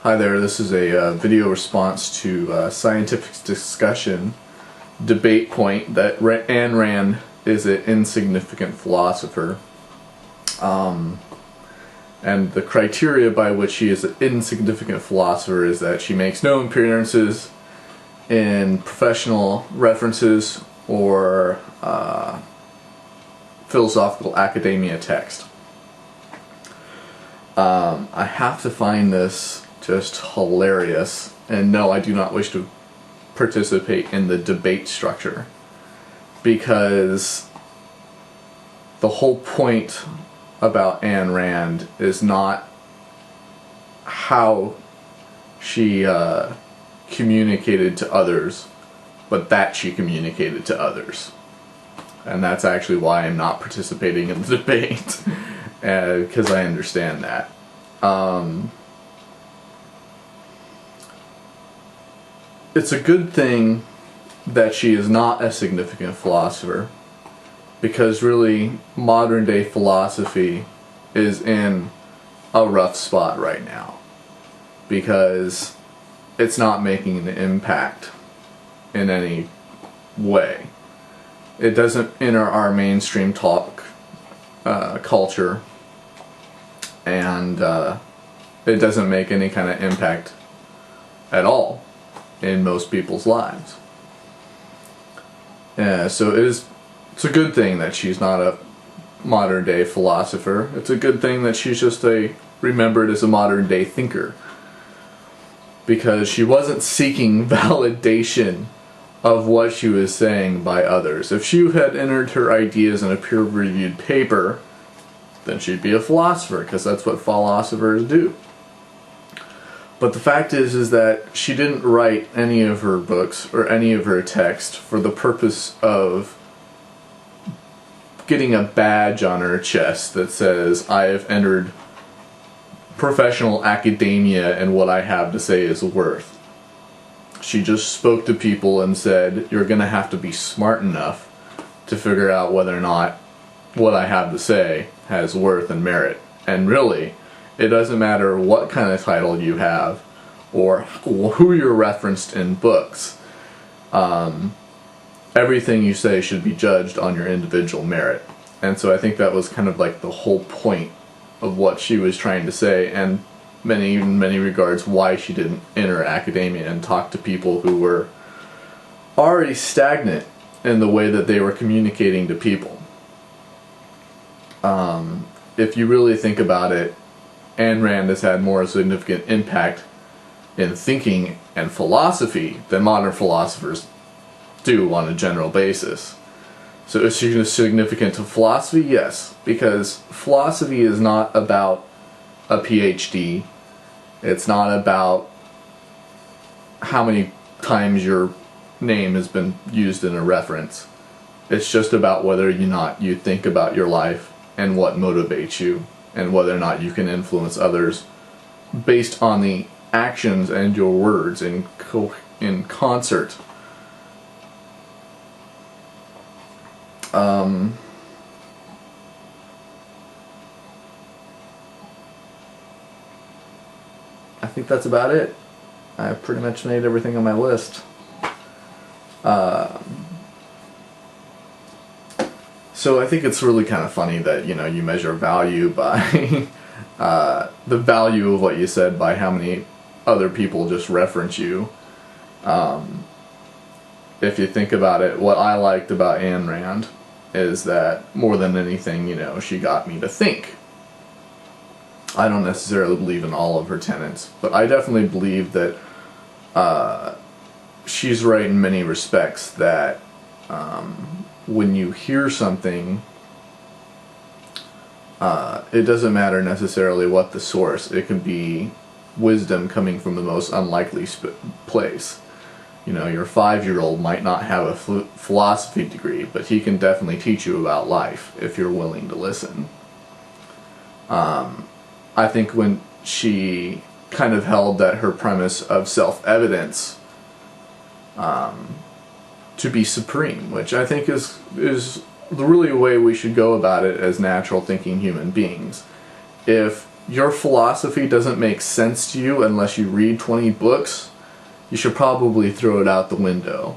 Hi there, this is a video response to Scientific Discussion debate point that Ayn Rand is an insignificant philosopher. And the criteria by which she is an insignificant philosopher is that she makes no appearances in professional references or philosophical academia text. I have to find this just hilarious, and no, I do not wish to participate in the debate structure, because the whole point about Ayn Rand is not how she communicated to others, but that she communicated to others. And that's actually why I'm not participating in the debate, because I understand that. It's a good thing that she is not a significant philosopher, because really modern day philosophy is in a rough spot right now, because it's not making an impact in any way. It doesn't enter our mainstream talk culture, and it doesn't make any kind of impact at all in most people's lives. So it's a good thing that she's not a modern day philosopher. It's a good thing that she's just remembered as a modern day thinker, because she wasn't seeking validation of what she was saying by others. If she had entered her ideas in a peer-reviewed paper, then she'd be a philosopher, because that's what philosophers do. But the fact is that she didn't write any of her books or any of her text for the purpose of getting a badge on her chest that says, I have entered professional academia and what I have to say is worth. She just spoke to people and said, you're going to have to be smart enough to figure out whether or not what I have to say has worth and merit. And really, it doesn't matter what kind of title you have or who you're referenced in books. Everything you say should be judged on your individual merit. And so I think that was kind of like the whole point of what she was trying to say, and in many regards why she didn't enter academia and talk to people who were already stagnant in the way that they were communicating to people. If you really think about it, Ayn Rand has had more significant impact in thinking and philosophy than modern philosophers do on a general basis. So is she significant to philosophy? Yes, because philosophy is not about a PhD. It's not about how many times your name has been used in a reference. It's just about whether or not you think about your life and what motivates you, and whether or not you can influence others based on the actions and your words in concert. I think that's about it. I've pretty much made everything on my list. So I think it's really kind of funny that, you measure value by the value of what you said by how many other people just reference you. If you think about it, what I liked about Ayn Rand is that more than anything, she got me to think. I don't necessarily believe in all of her tenets, but I definitely believe that she's right in many respects, that when you hear something, it doesn't matter necessarily what the source. It can be wisdom coming from the most unlikely place. Your 5-year-old might not have a philosophy degree, but he can definitely teach you about life if you're willing to listen. I think when she kind of held that her premise of self-evidence to be supreme, which I think is the really way we should go about it as natural thinking human beings. If your philosophy doesn't make sense to you unless you read 20 books, you should probably throw it out the window.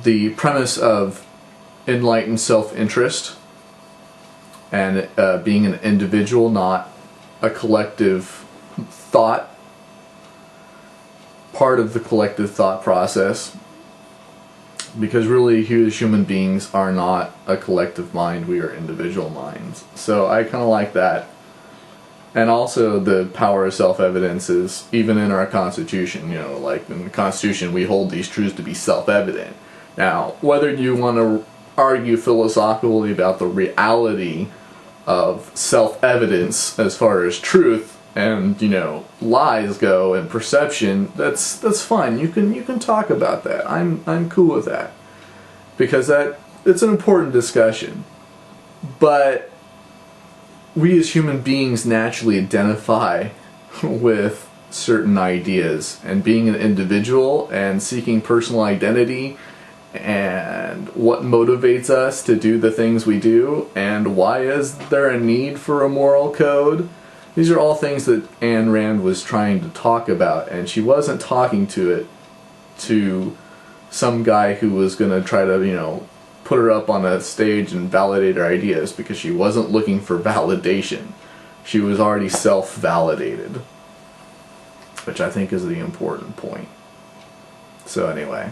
The premise of enlightened self-interest and being an individual, not a collective thought, part of the collective thought process, because really human beings are not a collective mind, we are individual minds. So I kind of like that. And also the power of self-evidence is even in our Constitution, like in the Constitution we hold these truths to be self-evident. Now, whether you want to argue philosophically about the reality of self-evidence as far as truth and lies go and perception, that's fine. You can talk about that. I'm cool with that, because it's an important discussion. But we as human beings naturally identify with certain ideas, and being an individual and seeking personal identity and what motivates us to do the things we do, and why is there a need for a moral code. These are all things that Ayn Rand was trying to talk about, and she wasn't talking to some guy who was going to try to, put her up on a stage and validate her ideas, because she wasn't looking for validation. She was already self-validated, which I think is the important point. So anyway,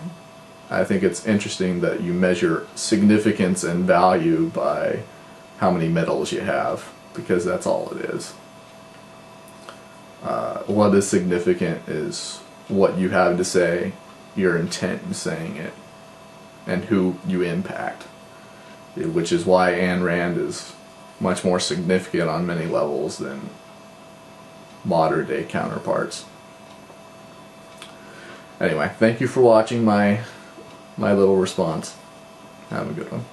I think it's interesting that you measure significance and value by how many medals you have, because that's all it is. What is significant is what you have to say, your intent in saying it, and who you impact, which is why Ayn Rand is much more significant on many levels than modern day counterparts. Anyway, thank you for watching my little response. Have a good one.